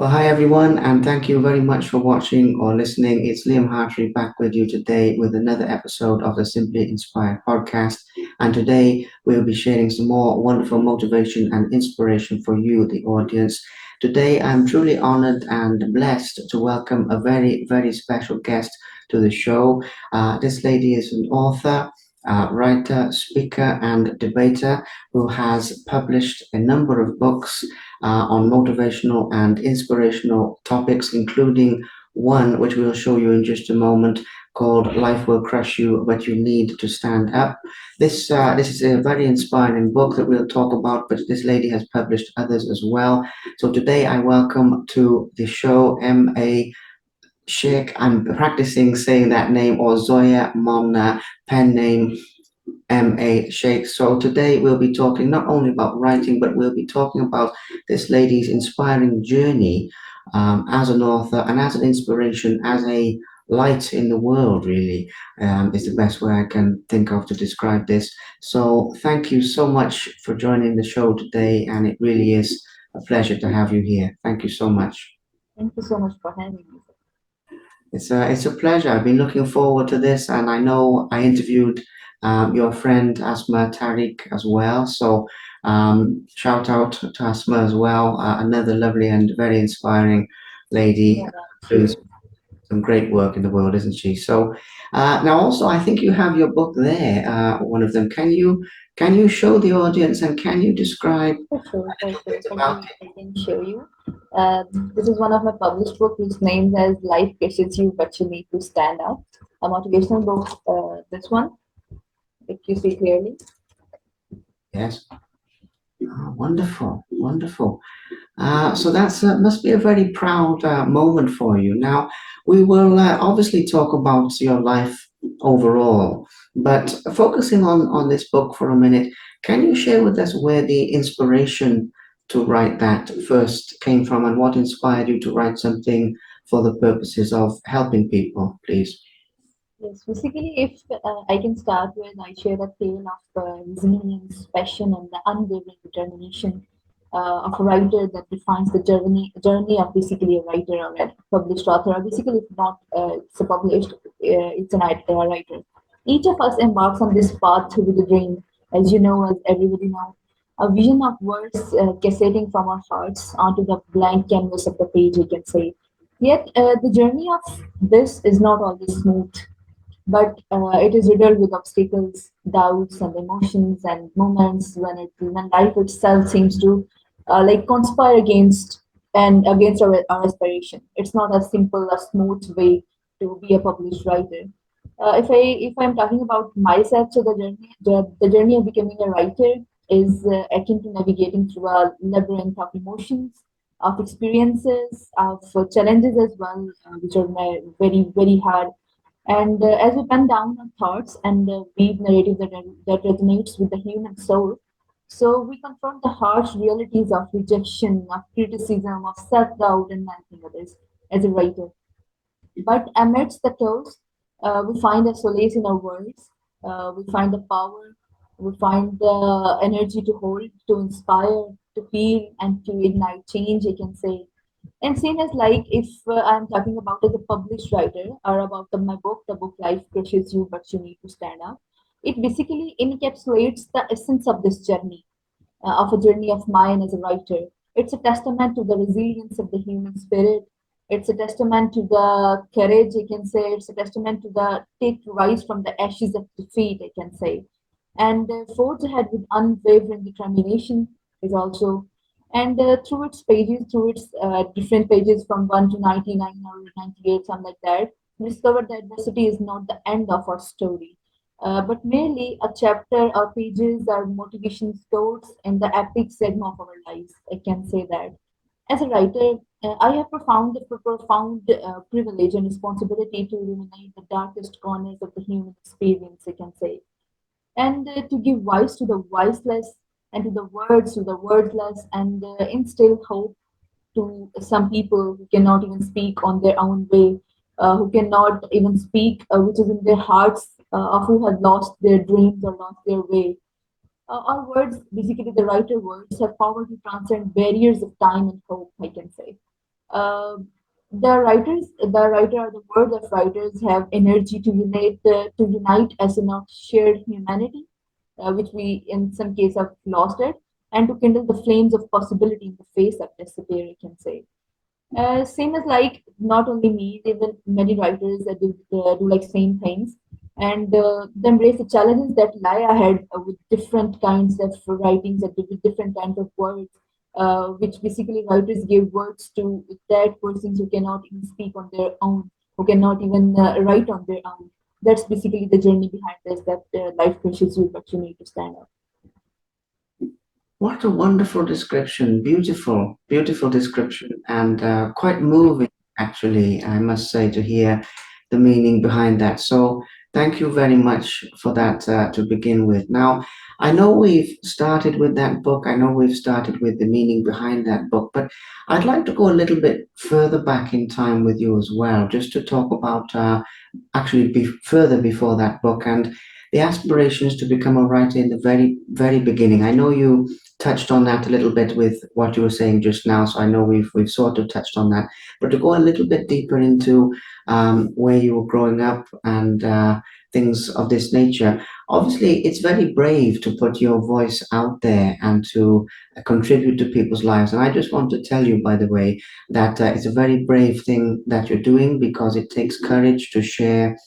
Well, hi everyone, and thank you very much for watching or listening. It's Liam Hartery back with you today with another episode of the Simply Inspired podcast. And today we'll be sharing some more wonderful motivation and inspiration for you, the audience. Today I'm truly honored and blessed to welcome a very, very special guest to the show. This lady is an author. Writer, speaker, and debater who has published a number of books on motivational and inspirational topics, including one which we'll show you in just a moment called Life Will Crush You, but You Need to Stand Up. This is a very inspiring book that we'll talk about, but this lady has published others as well. So today I welcome to the show M.A. Sheikh. I'm practicing saying that name, or Zoya Momna, pen name M.A. Shaikh. So today we'll be talking not only about writing, but we'll be talking about this lady's inspiring journey as an author and as an inspiration, as a light in the world, really, is the best way I can think of to describe this. So thank you so much for joining the show today, and it really is a pleasure to have you here. Thank you so much. Thank you so much for having me. It's a pleasure. I've been looking forward to this, and I know I interviewed your friend Asma Tariq as well. So shout out to Asma as well, another lovely and very inspiring lady Yeah, doing she some great work in the world, isn't she? So now also, I think you have your book there, one of them. Can you show the audience and can you describe for sure, for a bit sure. about I can show you. This is one of my published book, which named as "Life Pushes You, But You Need to Stand Up." A motivational book. This one, if you see clearly. it? Yes. Wonderful, wonderful. So that's must be a very proud moment for you. Now, we will obviously talk about your life overall, but focusing on this book for a minute, can you share with us where the inspiration to write that first came from, and what inspired you to write something for the purposes of helping people, please? Yes, basically, if I can start with, I share a tale of resilience, passion, and the unwavering determination of a writer that defines the journey of basically a writer or a published author. Or basically, if not, it's a published, it's a writer. Each of us embarks on this path with a dream, as you know, as everybody know, a vision of words cascading from our hearts onto the blank canvas of the page. You can say. Yet, the journey of this is not always smooth, but it is riddled with obstacles, doubts, and emotions, and moments when life itself seems to like conspire against our aspiration. It's not a simple, a smooth way to be a published writer. If I'm talking about myself, so the journey of becoming a writer is akin to navigating through a labyrinth of emotions, of experiences, of challenges as well, which are very very hard, and as we pen down our thoughts and weave narrative that resonates with the human soul, so we confront the harsh realities of rejection, of criticism, of self-doubt, and many others as a writer. But amidst the chaos, we find a solace in our words. We find the power. We find the energy to hold, to inspire, to feel, and to ignite change. I can say, and same as like if I'm talking about as a published writer or about my book, the book Life Crushes You, But You Need to Stand Up. It basically encapsulates the essence of this journey, of a journey of mine as a writer. It's a testament to the resilience of the human spirit. It's a testament to the courage, I can say. It's a testament to the take rise from the ashes of defeat, I can say. And forge ahead with unwavering determination is also. And through its pages, through its different pages from 1 to 99 or 98, something like that, we discovered that adversity is not the end of our story, but merely a chapter or pages or motivation quotes in the epic segment of our lives. I can say that. As a writer, I have profound privilege and responsibility to illuminate the darkest corners of the human experience, I can say, and to give voice to the voiceless and to the wordless, and instill hope to some people who cannot even speak on their own way, who cannot even speak which is in their hearts, of who have lost their dreams or lost their way. Our words, basically the writer words, have power to transcend barriers of time and hope, I can say. Uh, the writer or the word of writers have energy to unite us in our shared humanity, which we in some case have lost it, and to kindle the flames of possibility in the face of despair, I can say. Same as like not only me, even many writers that do like same things, and they embrace the challenges that lie ahead with different kinds of writings and with different kinds of words, which basically writers give words to that persons who cannot even speak on their own, who cannot even write on their own. That's basically the journey behind this. That life pushes you, but you need to stand up. What a wonderful description. Beautiful, beautiful description, and quite moving, actually, I must say, to hear the meaning behind that. So, thank you very much for that to begin with. Now, I know we've started with that book, I know we've started with the meaning behind that book, but I'd like to go a little bit further back in time with you as well, just to talk about actually further before that book and the aspirations to become a writer in the very, very beginning. I know you touched on that a little bit with what you were saying just now, so I know we've sort of touched on that. But to go a little bit deeper into where you were growing up and things of this nature, obviously it's very brave to put your voice out there and to contribute to people's lives. And I just want to tell you, by the way, that it's a very brave thing that you're doing because it takes courage to share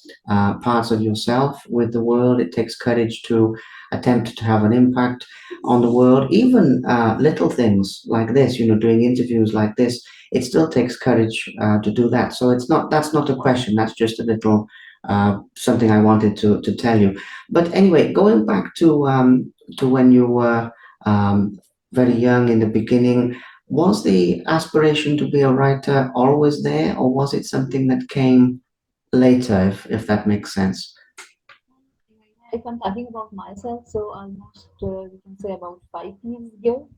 parts of yourself with the world. It takes courage to attempt to have an impact on the world, even little things like this, doing interviews like this, it still takes courage to do that. So that's not a question. That's just a little something I wanted to tell you. But anyway, going back to when you were very young in the beginning, was the aspiration to be a writer always there, or was it something that came later, if that makes sense? If I'm talking about myself, so almost we can say about 5 years ago,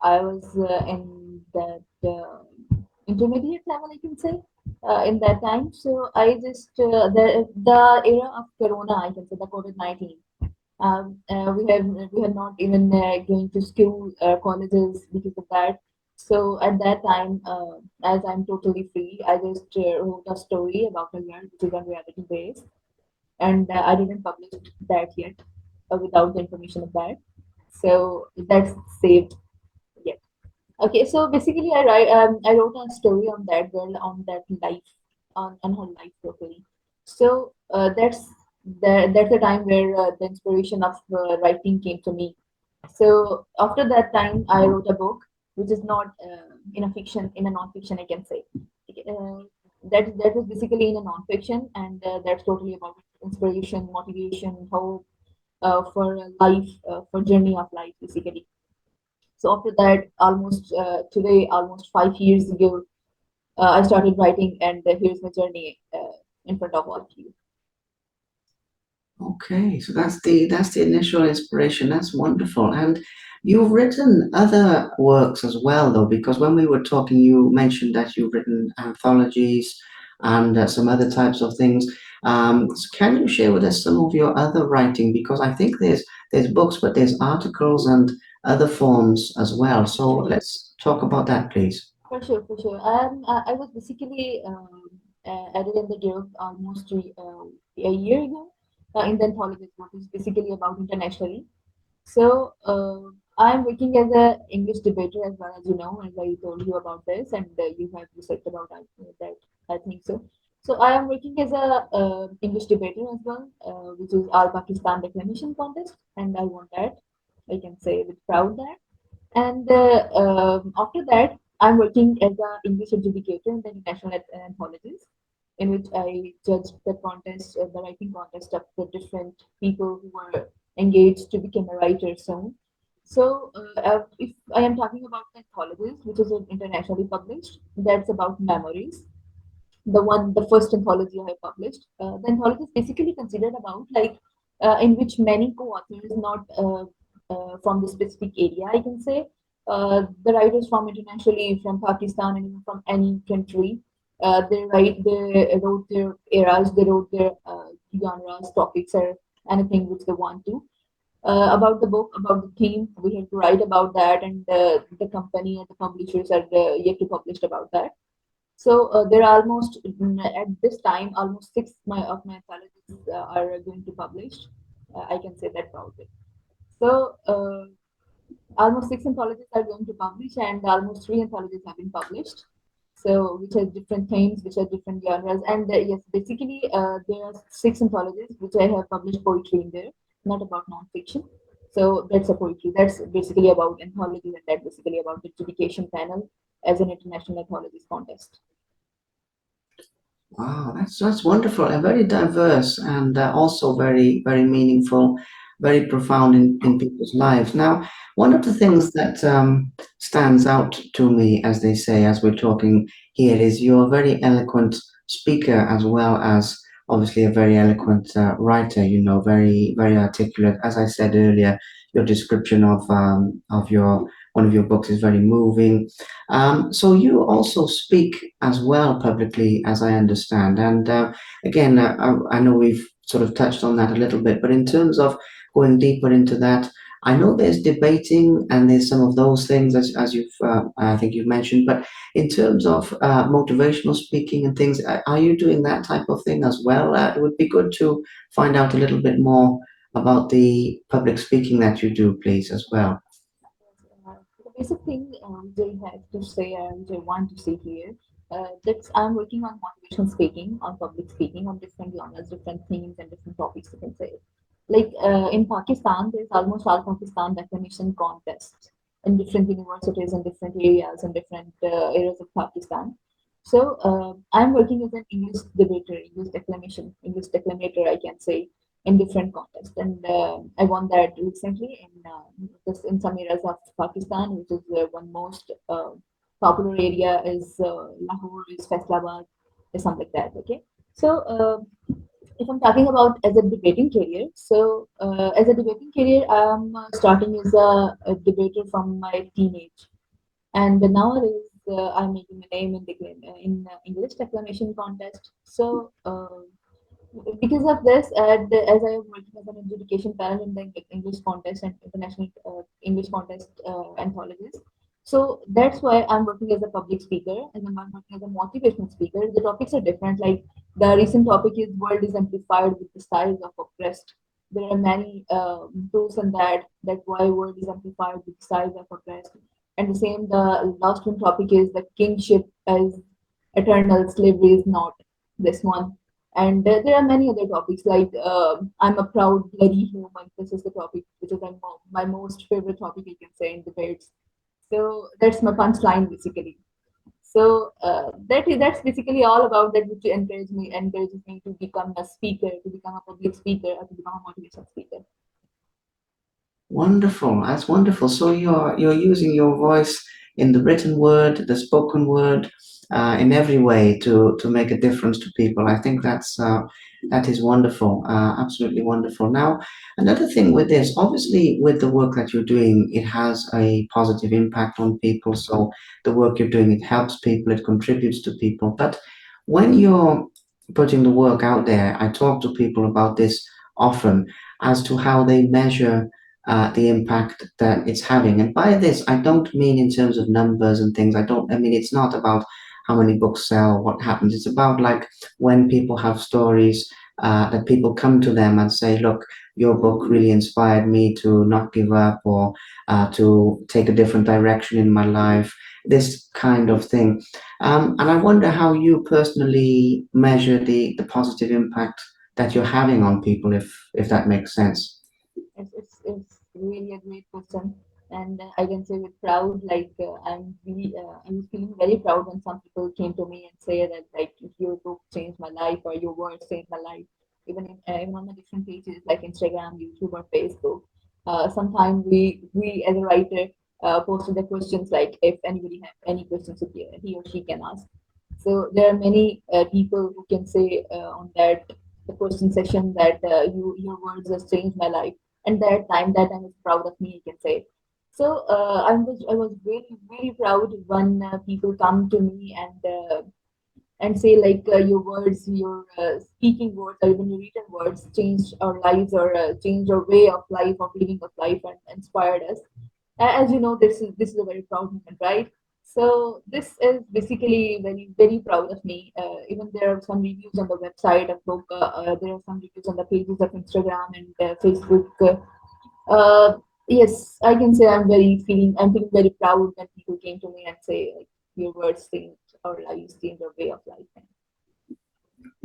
I was in that intermediate level, I can say, in that time. So I just the era of Corona, I can say the COVID-19. We had not even going to school, colleges because of that. So at that time, as I'm totally free, I just wrote a story about a girl which is on reality based, and I didn't publish that yet without the information of that. So that's saved yet. Okay, so basically, I wrote a story on that girl, on that life, on her life totally. So that's the time where the inspiration of writing came to me. So after that time, I wrote a book, which is not in a non-fiction, I can say. Uh, that was basically in a non-fiction, and that's totally about inspiration, motivation, hope for life, for journey of life, basically. So after that, almost today, almost 5 years ago, I started writing, and here's my journey in front of all of you. Okay, so that's the initial inspiration. That's wonderful. And you've written other works as well, though, because when we were talking, you mentioned that you've written anthologies and some other types of things. Can you share with us some of your other writing? Because I think there's books, but there's articles and other forms as well. So Sure, sure. let's talk about that, please. For sure, for sure. I was basically added in the group almost a year ago in the anthology, what is basically about internationally. So I'm working as a English debater as well, as you know, as I told you about this, and you have researched about that. I think so. So I am working as a English debater as well, which is All Pakistan Declamation Contest, and I won that. I can say with proud that. And after that, I'm working as an English adjudicator in the international anthologies, in which I judge the contest, the writing contest of the different people who were engaged to become a writer soon. So, if I am talking about the anthologies, which is internationally published, that's about memories, the first anthology I published. The anthology is basically considered about like in which many co-authors, not from the specific area, I can say, the writers from internationally, from Pakistan and even from any country, they wrote their eras, they wrote their genres, topics, or anything which they want to. about the book, about the theme. We have to write about that, and the company and the publishers are yet to publish about that. So there are almost at this time almost six of my anthologies are going to publish. I can say that proudly. So almost six anthologies are going to publish, and almost three anthologies have been published. So, which has different themes, which are different genres, and yes, basically, there are six anthologies which I have published poetry in there, not about non-fiction. So that's a poetry. That's basically about anthologies, and that's basically about the adjudication panel as an international anthologies contest. Wow, that's wonderful and very diverse, and also very meaningful, very profound in people's lives. Now, one of the things that stands out to me, as they say, as we're talking here, is you're a very eloquent speaker as well as obviously a very eloquent writer. You know, very articulate. As I said earlier, your description of your one of your books is very moving. So you also speak as well publicly, as I understand. And again, I know we've sort of touched on that a little bit, but in terms of going deeper into that, I know there's debating and there's some of those things as I think you've mentioned. But in terms of motivational speaking and things, are you doing that type of thing as well? It would be good to find out a little bit more about the public speaking that you do, please, as well. The basic thing they have to say and they want to say here that's I'm working on motivational speaking, on public speaking, on different genres, different themes, and different topics. You can say, like in Pakistan, there's almost all Pakistan definition contests in different universities and different areas and different areas of Pakistan. So I'm working as an English debater, English declamation, English declamator, I can say, in different contests. And I won that recently in just in some areas of Pakistan, which is one most popular area is Lahore, is Faisalabad, is something like that. Okay, so if I'm talking about as a debating career, so as a debating career, I'm starting as a debater from my teenage, and nowadays I'm making a name in the English declamation contest. So. Because of this, and as I am working as an adjudication panel in the English contest and international English contest anthologies, so that's why I'm working as a public speaker and I'm working as a motivational speaker. The topics are different. Like the recent topic is "World is amplified with the size of oppressed." There are many proofs on that why world is amplified with the size of oppressed. And the same, the last one topic is the kingship as eternal, slavery is not. This one, and there are many other topics like I'm a proud bloody human. This is the topic which is my most favorite topic, you can say, in debates. So that's my punchline basically. So that's basically all about that, which encourages me to become a speaker, to become a public speaker, or to become a motivational speaker. Wonderful. That's wonderful. So you're using your voice in the written word, the spoken word, in every way to make a difference to people. I think that is wonderful. Absolutely wonderful. Now, another thing with this, obviously, with the work that you're doing, it has a positive impact on people. So the work you're doing, it helps people, it contributes to people. But when you're putting the work out there, I talk to people about this often as to how they measure the impact that it's having. And by this, I don't mean in terms of numbers and things. I mean, it's not about how many books sell, what happens. It's about like when people have stories that people come to them and say, look, your book really inspired me to not give up or to take a different direction in my life, this kind of thing. And I wonder how you personally measure the positive impact that you're having on people, if that makes sense. It's really a great question, and I can say with proud, like I was feeling very proud when some people came to me and say that like your book changed my life or your words changed my life. Even on the different pages like Instagram, YouTube, or Facebook. Sometimes we as a writer posted the questions like if anybody have any questions, he or she can ask. So there are many people who can say on that the question session that your words has changed my life, and that time is proud of me, you can say. So I was really proud when people come to me and say like your words, your speaking words, or even your written words changed our lives, or changed our way of life, of living of life, and inspired us. As you know, this is a very proud moment, right? So this is basically very very proud of me. Even there are some reviews on the website of Boca. There are some reviews on the pages of Instagram and Facebook. Yes, I can say I'm feeling very proud when people came to me and say like your words changed our lives, changed our way of life.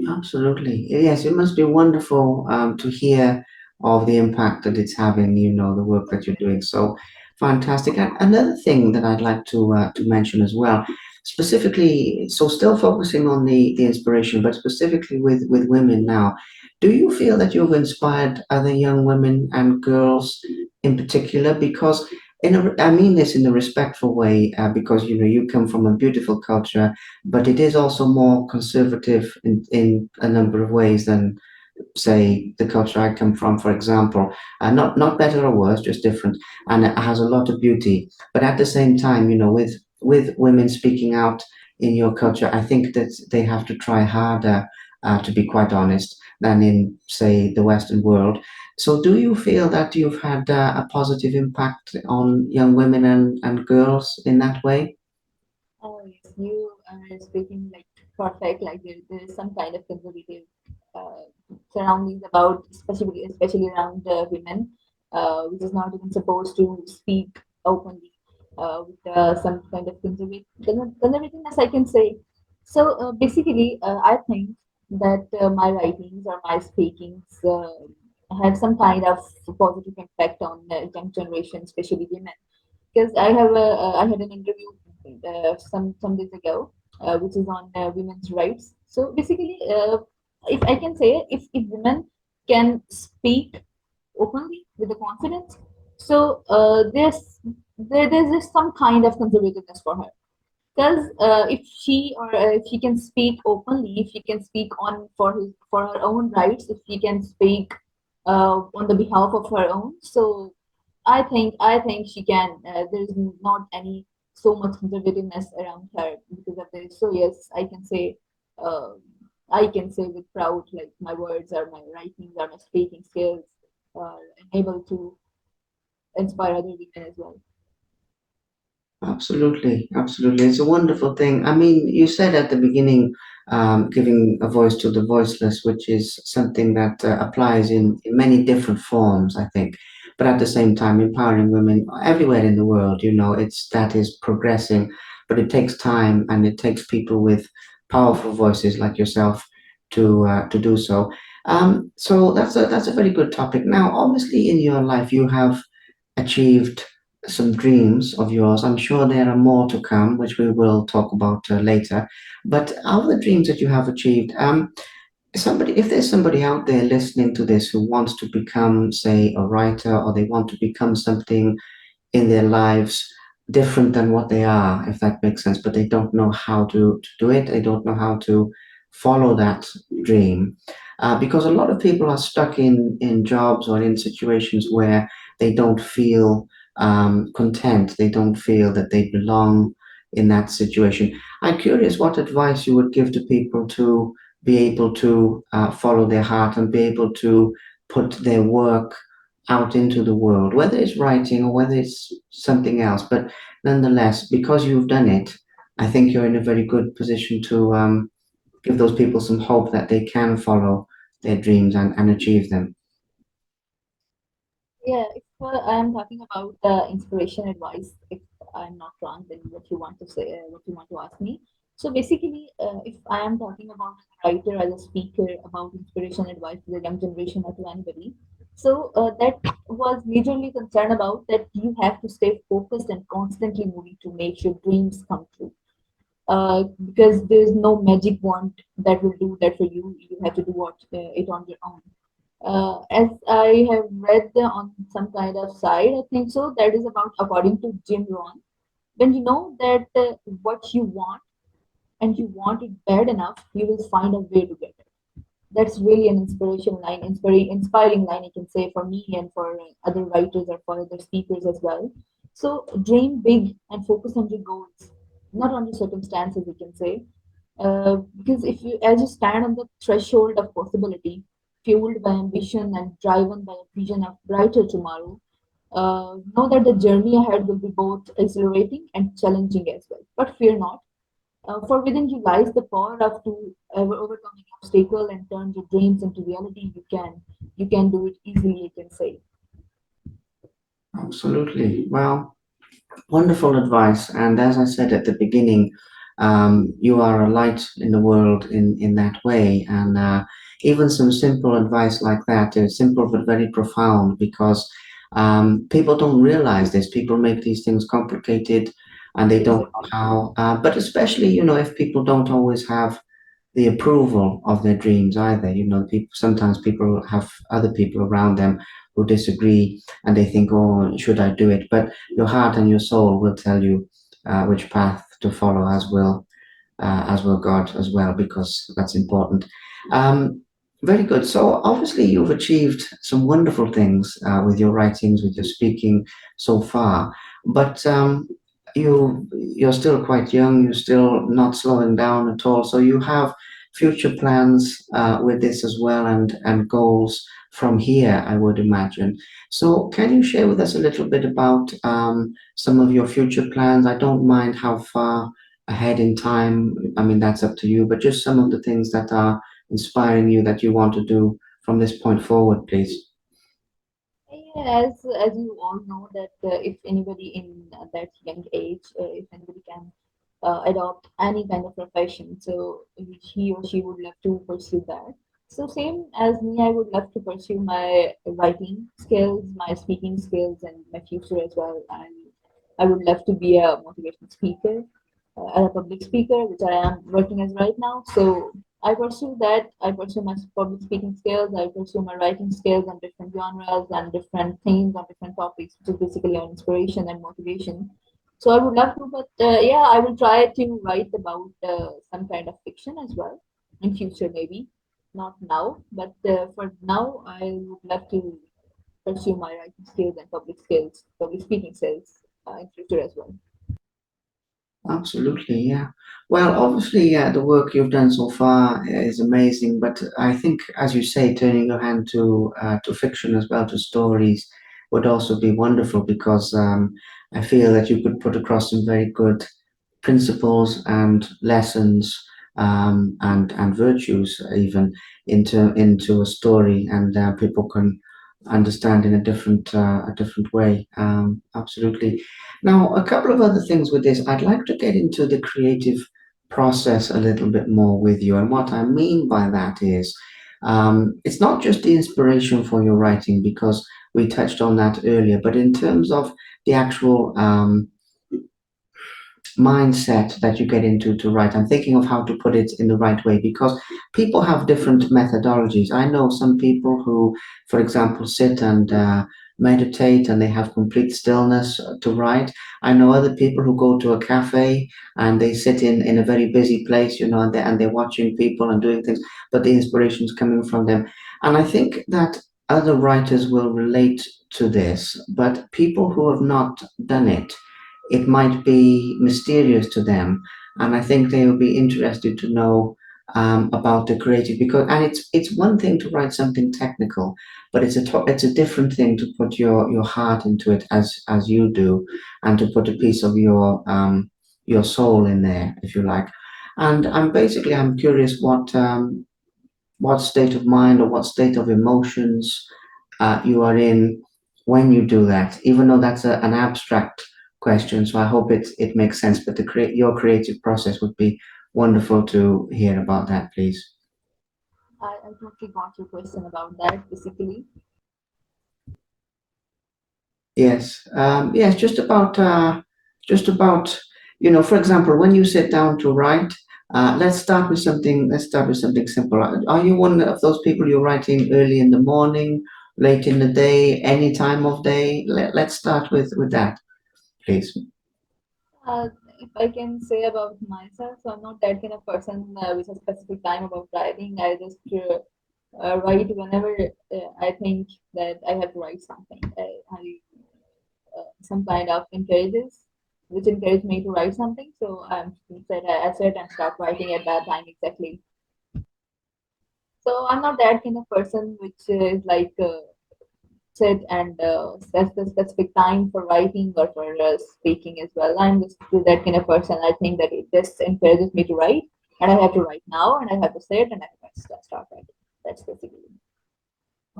Absolutely. Yes, it must be wonderful to hear of the impact that it's having, the work that you're doing. So fantastic. And another thing that I'd like to mention as well, specifically, so still focusing on the inspiration, but specifically with women now, do you feel that you've inspired other young women and girls in particular? Because I mean this in a respectful way, because you come from a beautiful culture, but it is also more conservative in a number of ways than, say, the culture I come from, for example. Not better or worse, just different, and it has a lot of beauty. But at the same time, with women speaking out in your culture, I think that they have to try harder, to be quite honest, than in, say, the Western world. So, do you feel that you've had a positive impact on young women and girls in that way? Oh yes, you are speaking like perfect. Like there is some kind of conservative uh, surroundings about, especially around women, which is not even supposed to speak openly with some kind of conservativeness, I can say. So basically, I think that my writings or my speakings have some kind of positive impact on young generation, especially women, because I had an interview some days ago, which is on women's rights. So basically, if I can say, if women can speak openly with the confidence, so there's just some kind of conservativeness for her. Because if she can speak openly, if she can speak on for her own rights, if she can speak on the behalf of her own, so I think she can. There's not any so much conservativeness around her because of this. So yes, uh, I can say with proud, like my words or my writings or my speaking skills are able to inspire other women as well. Absolutely, absolutely. It's a wonderful thing. I mean, you said at the beginning, giving a voice to the voiceless, which is something that applies in many different forms, I think. But at the same time, empowering women everywhere in the world, that is progressing, but it takes time and it takes people with powerful voices like yourself to do so. So that's a very good topic. Now, obviously, in your life, you have achieved some dreams of yours. I'm sure there are more to come, which we will talk about later. But out of the dreams that you have achieved, if there's somebody out there listening to this who wants to become, say, a writer, or they want to become something in their lives different than what they are, if that makes sense, but they don't know how to do it. They don't know how to follow that dream. Because a lot of people are stuck in jobs or in situations where they don't feel content, they don't feel that they belong in that situation. I'm curious what advice you would give to people to be able to follow their heart and be able to put their work out into the world, whether it's writing or whether it's something else. But nonetheless, because you've done it, I think you're in a very good position to give those people some hope that they can follow their dreams and achieve them. Yeah, if I'm talking about inspiration advice, if I'm not wrong, then what you want to say, what you want to ask me. So basically, if I am talking about as a writer, as a speaker, about inspiration advice to the young generation or to anybody, so that was majorly concerned about that you have to stay focused and constantly moving to make your dreams come true. Because there's no magic wand that will do that for you. You have to do it on your own. As I have read on some kind of site, I think so. That is about according to Jim Rohn. When you know that what you want and you want it bad enough, you will find a way to get it. That's really an inspiring line, I can say, for me and for other writers or for other speakers as well. So dream big and focus on your goals, not on your circumstances, you can say. Because if you, as you stand on the threshold of possibility, fueled by ambition and driven by a vision of brighter tomorrow, know that the journey ahead will be both exhilarating and challenging as well. But fear not, for within you lies the power of to overcoming obstacle and turn your dreams into reality. You can do it easily. I can say. Absolutely. Well, wonderful advice. And as I said at the beginning, you are a light in the world in that way. And even some simple advice like that is simple but very profound because people don't realize this. People make these things complicated and they don't know Exactly. how. But especially, if people don't always have the approval of their dreams either. People sometimes people have other people around them who disagree and they think, oh, should I do it? But your heart and your soul will tell you which path to follow, as will God as well, because that's important. Um, Very good. So obviously you've achieved some wonderful things with your writings, with your speaking so far, but you're still quite young. You're still not slowing down at all. So you have future plans with this as well, and goals from here, I would imagine. So can you share with us a little bit about some of your future plans? I don't mind how far ahead in time. I mean, that's up to you, but just some of the things that are inspiring you that you want to do from this point forward, please. Yeah, as you all know that if anybody in that young age, if anybody can adopt any kind of profession, so which he or she would love to pursue that. So same as me, I would love to pursue my writing skills, my speaking skills, and my future as well. And I would love to be a motivational speaker, as a public speaker, which I am working as right now. So I pursue that. I pursue my public speaking skills. I pursue my writing skills on different genres and different themes on different topics, which is basically on inspiration and motivation. So I would love to, but yeah, I will try to write about some kind of fiction as well in future, maybe not now, but for now, I would love to pursue my writing skills and public speaking skills in future as well. Absolutely, yeah. Well, obviously, yeah, the work you've done so far is amazing, but I think, as you say, turning your hand to fiction as well, to stories, would also be wonderful because I feel that you could put across some very good principles and lessons and virtues even into a story, and people can understand in a different way. Absolutely. Now, a couple of other things with this. I'd like to get into the creative process a little bit more with you. And what I mean by that is, it's not just the inspiration for your writing, because we touched on that earlier, but in terms of the actual mindset that you get into to write. I'm thinking of how to put it in the right way because people have different methodologies. I know some people who, for example, sit and meditate and they have complete stillness to write. I know other people who go to a cafe and they sit in a very busy place, and they're watching people and doing things, but the inspiration is coming from them. And I think that other writers will relate to this, but people who have not done it might be mysterious to them, and I think they will be interested to know about the creative, because and it's one thing to write something technical, but it's a different thing to put your heart into it as you do, and to put a piece of your soul in there, if you like. And I'm curious what state of mind or what state of emotions you are in when you do that, even though that's an abstract question. So I hope it makes sense. But your creative process would be wonderful to hear about that, please. I totally got your question about that basically. Yes, yes, just about, for example, when you sit down to write, let's start with something simple. Are you one of those people you're writing early in the morning, late in the day, any time of day? Let's start with that, please. Uh, if I can say about myself, so I'm not that kind of person with a specific time about writing. I just write whenever I think that I have to write something. I some kind of encourages. which encouraged me to write something. So I sit and start writing at that time exactly. So I'm not that kind of person which is like sit and set the specific time for writing or for speaking as well. I'm just that kind of person. I think that it just encourages me to write, and I have to write now, and I have to sit and I have to start writing. That's basically.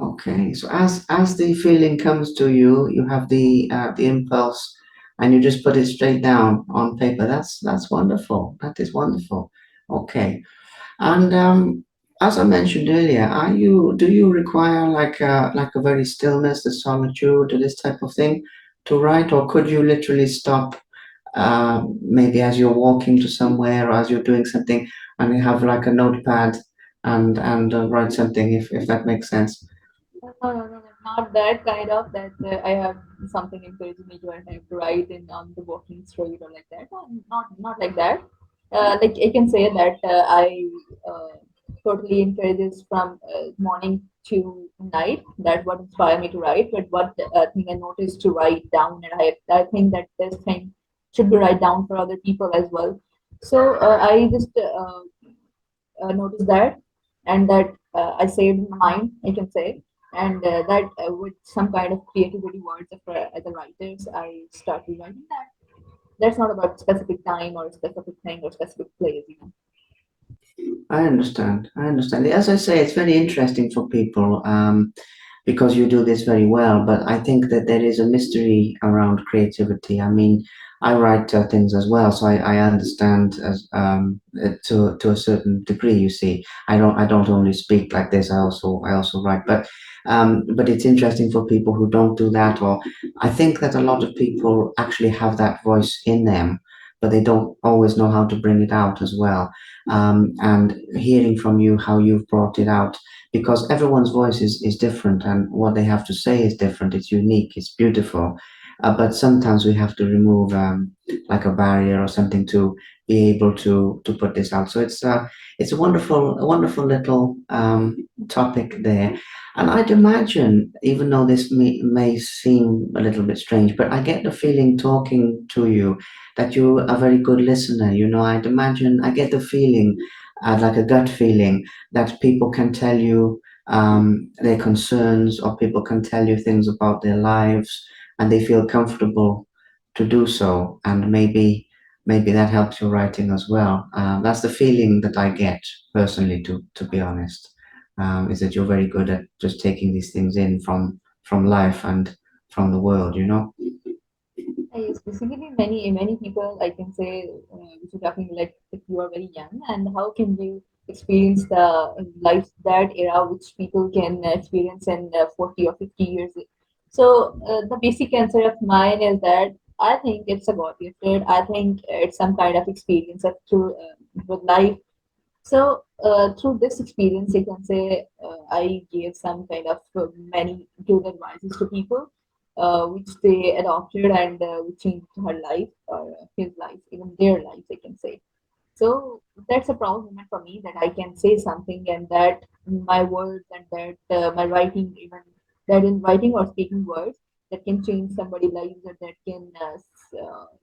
Okay, so as the feeling comes to you, you have the impulse, and you just put it straight down on paper. That's wonderful. That is wonderful. Okay, and as I mentioned earlier, are you do you require like a very stillness, the solitude, or this type of thing to write, or could you literally stop maybe as you're walking to somewhere or as you're doing something, and you have like a notepad and write something if that makes sense? No, not that kind of that I have something encouraging me to and I have to write in on the walking street or like that. No, not like that. Like I can say that I totally encourages from morning to night. That what inspired me to write. But what thing I noticed to write down, and I think that this thing should be write down for other people as well. So I just noticed that, and that I saved in my mind, I can say, and that with some kind of creativity words of other writers, I started writing that. That's not about specific time or specific thing or specific place. I understand. I understand. As I say, it's very interesting for people because you do this very well. But I think that there is a mystery around creativity. I mean, I write things as well, so I understand as to a certain degree. You see, I don't only speak like this. I also write. But it's interesting for people who don't do that. Or I think that a lot of people actually have that voice in them, but they don't always know how to bring it out as well, and hearing from you how you've brought it out, because everyone's voice is different and what they have to say is different. It's unique, it's beautiful, but sometimes we have to remove like a barrier or something to be able to put this out. So it's a wonderful little topic there. And I'd imagine, even though this may seem a little bit strange, but I get the feeling talking to you that you're a very good listener. You know, I'd imagine, I get the feeling, like a gut feeling, that people can tell you their concerns, or people can tell you things about their lives, and they feel comfortable to do so. And maybe that helps your writing as well. That's the feeling that I get personally, to be honest, is that you're very good at just taking these things in from life and from the world, you know? Yes, basically many people I can say which are talking like if you are very young and how can you experience the life that era which people can experience in 40 or 50 years. So the basic answer of mine is that I think it's a God gifted. I think it's some kind of experience of through with life. So through this experience, I can say I gave some kind of many good advices to people, which they adopted and which changed her life or his life, even their lives, I can say. So that's a proud moment for me that I can say something and that my words and that my writing, even that in writing or speaking words, that can change somebody's life or that can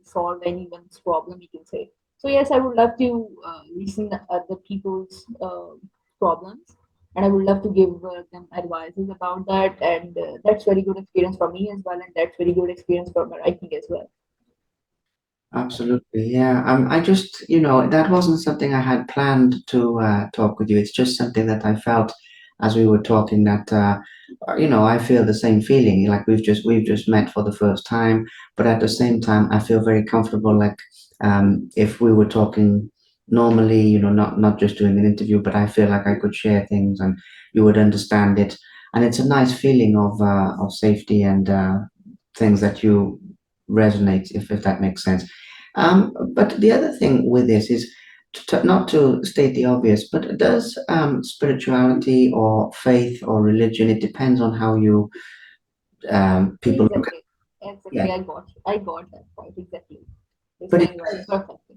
solve anyone's problem, you can say. So yes, I would love to listen other people's problems, and I would love to give them advices about that. And that's very good experience for me as well, and that's very good experience for my writing as well. Absolutely, yeah. I just, that wasn't something I had planned to talk with you. It's just something that I felt as we were talking, that I feel the same feeling. Like we've just met for the first time, but at the same time, I feel very comfortable. Like if we were talking normally, not just doing an interview, but I feel like I could share things and you would understand it. And it's a nice feeling of safety and things that you resonate, if that makes sense. But the other thing with this is not to state the obvious, but does spirituality or faith or religion, it depends on how you people look at. Exactly, Yeah, exactly. I got that point exactly. but it Explain it plays, perfectly.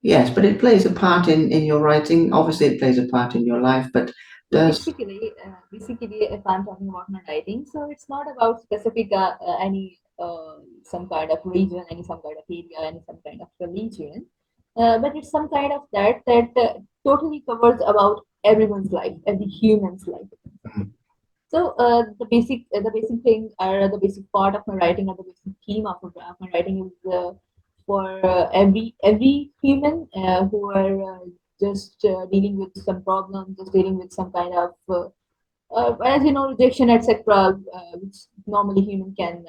yes, but it plays a part in your writing. Obviously, it plays a part in your life, but So does basically, if I'm talking about my writing, so it's not about specific any. some kind of region, any some kind of area, any some kind of religion, but it's some kind of that totally covers about everyone's life, every human's life. Mhm. So the basic thing or the basic part of my writing or the basic theme of my writing is for every human who are just dealing with some problem, just dealing with some kind of as you know, rejection, etc., which normally human can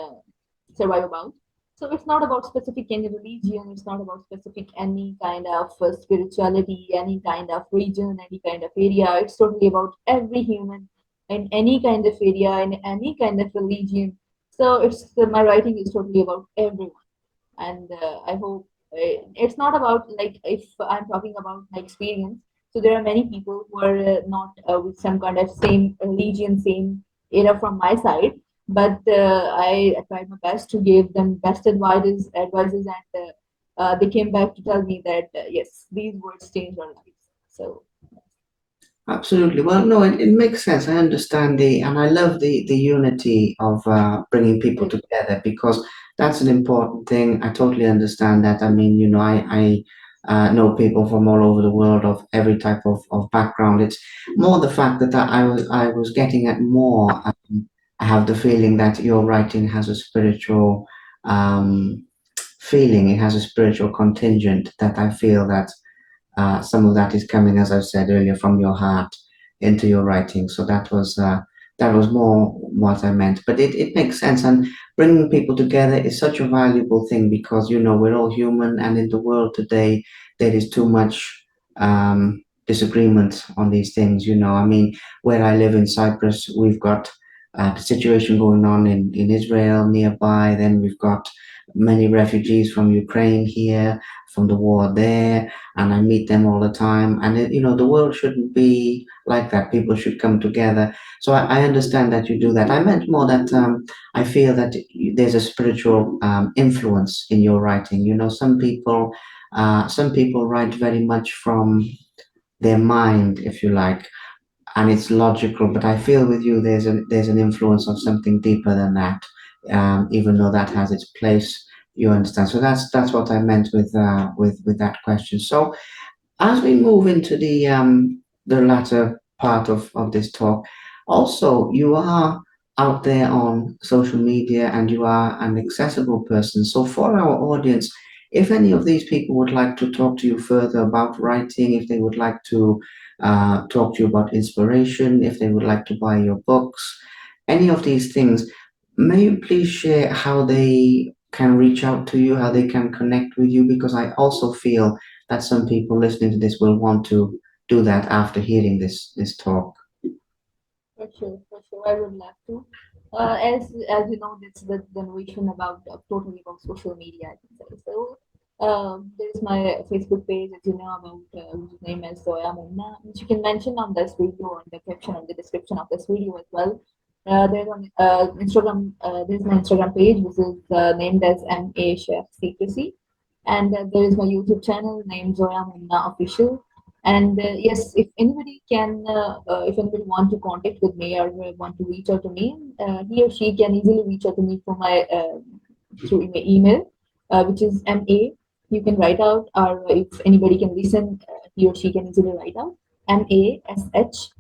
survive about. So it's not about specific any religion. It's not about specific any kind of spirituality, any kind of region, any kind of area. It's totally about every human in any kind of area, in any kind of religion. So it's my writing is totally about everyone, and I hope it's not about like if I'm talking about my experience. So there are many people who are not with some kind of same religion, same era from my side, but I tried my best to give them best advices, and they came back to tell me that yes, these words changed our lives. So Absolutely. Well, no, it makes sense. I understand and I love the unity of bringing people right, together because that's an important thing. I totally understand that. I mean, I know people from all over the world of every type of background. It's more the fact that I was getting at more. I have the feeling that your writing has a spiritual feeling. It has a spiritual contingent that I feel that some of that is coming, as I said earlier, from your heart into your writing. So that was more what I meant. But it makes sense, and bringing people together is such a valuable thing because we're all human, and in the world today there is too much disagreement on these things. I mean, where I live in Cyprus, we've got the situation going on in Israel nearby. Then we've got many refugees from Ukraine here, from the war there, and I meet them all the time. And the world shouldn't be like that. People should come together. So I understand that you do that. I meant more that I feel that there's a spiritual influence in your writing. Some people write very much from their mind, if you like, and it's logical. But I feel with you, there's an influence of something deeper than that. Even though that has its place, you understand. So that's what I meant with that question. So as we move into the latter part of this talk, also you are out there on social media and you are an accessible person. So for our audience, if any of these people would like to talk to you further about writing, if they would like to talk to you about inspiration, if they would like to buy your books, any of these things, may you please share how they can reach out to you, how they can connect with you, because I also feel that some people listening to this will want to do that after hearing this talk. for sure, I would love to. As you know, it's the generation about totally about social media, I can say. So there's my Facebook page, as you know, about whose name is Zoya Munna, which you can mention on this video or in the caption on the description of this video as well. There's on Instagram. There's my Instagram page, which is named as MA Chef Secrecy, and there is my YouTube channel named Zoya Munna Official. And yes, if anybody want to contact with me or want to reach out to me, he or she can easily reach out to me through my email, which is ma. You can write out, or if anybody can listen, he or she can easily write out mash4ikh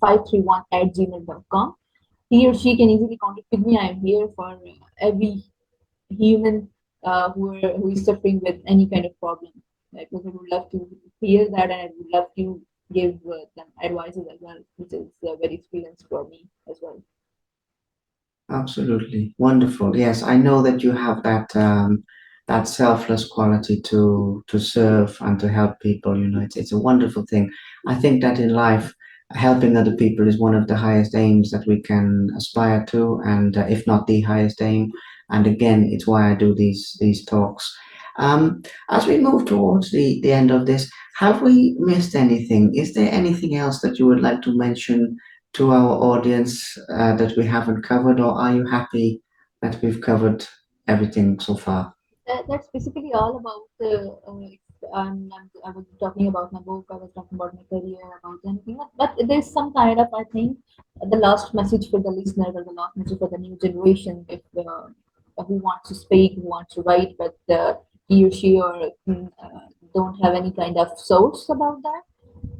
531 at gmail.com. He or she can easily contact with me. I am here for every human who is suffering with any kind of problem. Like, I would love to hear that, and I would love to give them advices as well, which is very experienced for me as well. Absolutely wonderful. Yes, I know that you have that selfless quality to serve and to help people. It's a wonderful thing. I think that in life, helping other people is one of the highest aims that we can aspire to, and if not the highest aim. And again, it's why I do these talks. As we move towards the end of this, have we missed anything? Is there anything else that you would like to mention to our audience that we haven't covered, or are you happy that we've covered everything so far? That's basically all about I was talking about my book, I was talking about my career, about anything, but there's some kind of, I think, The last message for the listener or the last message for the new generation, if who wants to speak, who wants to write, but he or she or don't have any kind of source about that.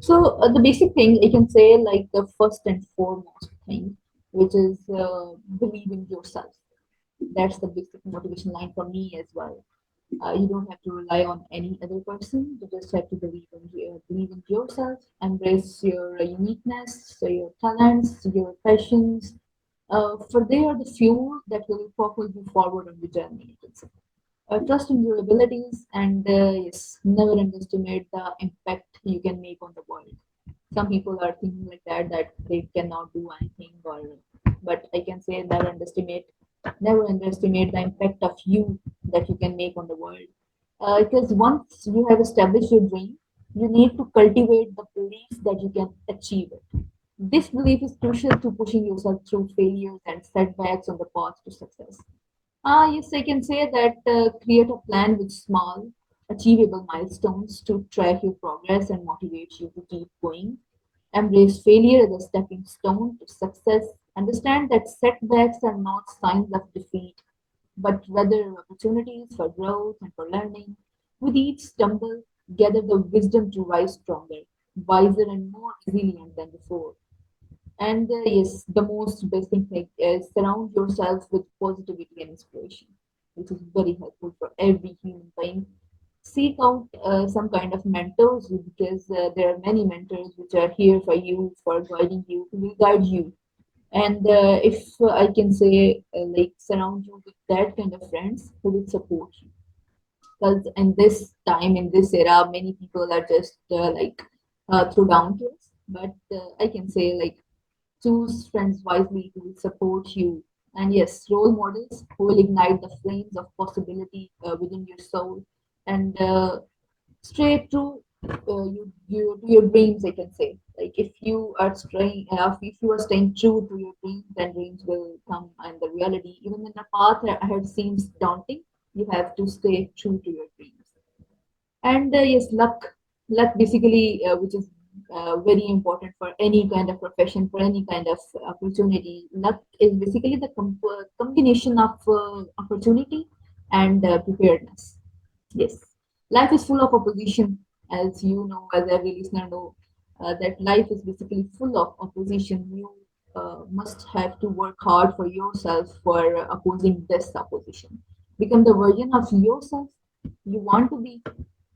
So the basic thing I can say, like the first and foremost thing, which is believe in yourself. That's the basic motivation line for me as well. You don't have to rely on any other person. You just have to believe in yourself, embrace your uniqueness, so your talents, your passions. For they are the fuel that will propel you forward on the journey. I can say. Trust in your abilities, and yes, never underestimate the impact you can make on the world. Some people are thinking like that they cannot do anything, or but I can say never underestimate the impact of you that you can make on the world. Because once you have established your dream, you need to cultivate the belief that you can achieve it. This belief is crucial to pushing yourself through failures and setbacks on the path to success. Yes, I can say that create a plan with small, achievable milestones to track your progress and motivate you to keep going. Embrace failure as a stepping stone to success. Understand that setbacks are not signs of defeat, but rather opportunities for growth and for learning. With each stumble, gather the wisdom to rise stronger, wiser, and more resilient than before. And yes, the most basic thing is surround yourself with positivity and inspiration, which is very helpful for every human being. Seek out some kind of mentors because there are many mentors which are here for you, for guiding you, who will guide you. And if I can say, like, surround you with that kind of friends who will support you. Because in this time, in this era, many people are just throw down to us. But I can say, like, choose friends wisely who will support you. And yes, role models who will ignite the flames of possibility within your soul and stray true to your dreams, I can say. Like if you are staying true to your dreams, then dreams will come and the reality. Even when the path ahead seems daunting, you have to stay true to your dreams. And yes, luck basically, which is very important for any kind of profession, for any kind of opportunity. Luck is basically the combination of opportunity and preparedness. Yes, life is full of opposition, as you know, as every listener know, that life is basically full of opposition. You must have to work hard for yourself for opposing this opposition. Become the version of yourself you want to be.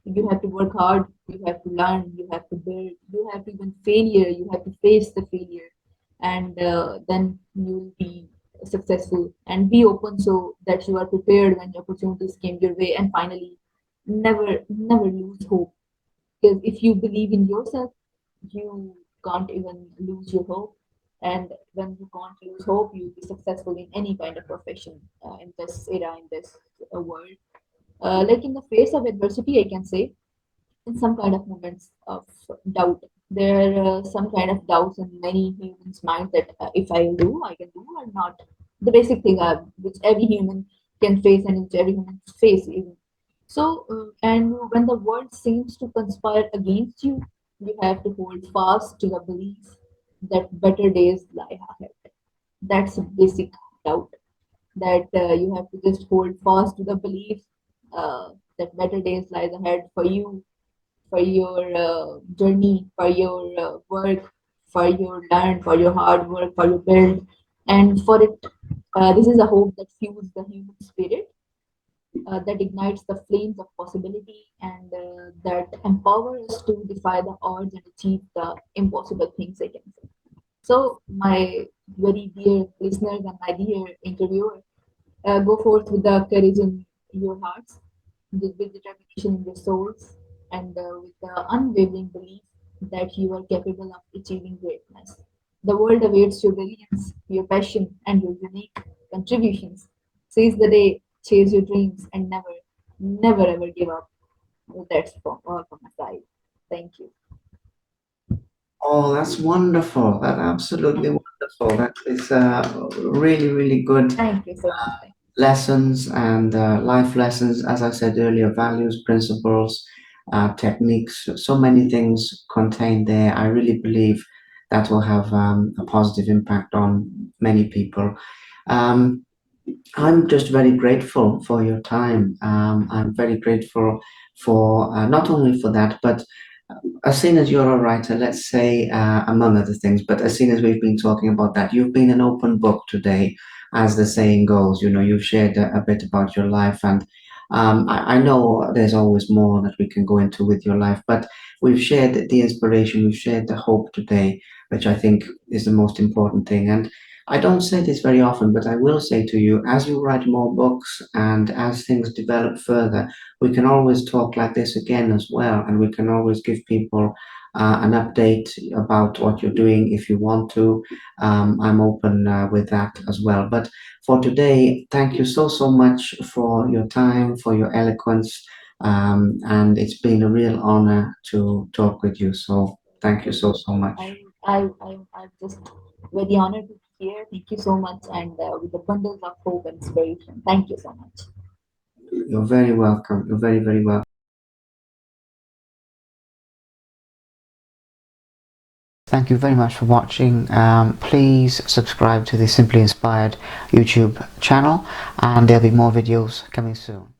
You have to work hard, you have to learn, you have to build, you have to even failure, you have to face the failure, and then you'll be successful. And be open so that you are prepared when the opportunities came your way. And finally, never lose hope, because if you believe in yourself, you can't even lose your hope. And when you can't lose hope, you'll be successful in any kind of profession in this era, in this world. Like in the face of adversity, I can say in some kind of moments of doubt. There are some kind of doubts in many humans' mind that if I do, I can do or not. The basic thing which every human can face and which every human face even. So, and when the world seems to conspire against you, you have to hold fast to the belief that better days lie ahead. That's a basic doubt, that you have to just hold fast to the belief that better days lies ahead for you, for your journey, for your work, for your learn, for your hard work, for your build, and for it. This is a hope that fuels the human spirit, that ignites the flames of possibility, and that empowers us to defy the odds and achieve the impossible things. I can say. So, my very dear listeners and my dear interviewer, go forth with the courage in your hearts, with determination in your souls, and with the unwavering belief that you are capable of achieving greatness. The world awaits your brilliance, your passion, and your unique contributions. Seize the day, chase your dreams, and never ever give up. Well, that's from all from my side. Thank you. Oh, that's wonderful. That absolutely wonderful. That is really, really good Thank you so much. Thank lessons and life lessons. As I said earlier, values, principles, techniques, so many things contained there. I really believe that will have a positive impact on many people. Um, I'm just very grateful for your time. I'm very grateful for not only for that, but as soon as you're a writer, let's say, among other things, but as soon as we've been talking about that, you've been an open book today, as the saying goes. You know, you've shared a bit about your life, and I know there's always more that we can go into with your life, but we've shared the inspiration, we've shared the hope today, which I think is the most important thing. And I don't say this very often, but I will say to you, as you write more books and as things develop further, we can always talk like this again as well, and we can always give people an update about what you're doing if you want to. I'm open with that as well. But for today, thank you so much for your time, for your eloquence, and it's been a real honor to talk with you. So thank you so much. I'm just very honored to be here. Thank you so much, and with the bundles of hope and inspiration. Thank you so much. You're very welcome. You're very welcome. Thank you very much for watching. Please subscribe to the Simply Inspired YouTube channel, and there'll be more videos coming soon.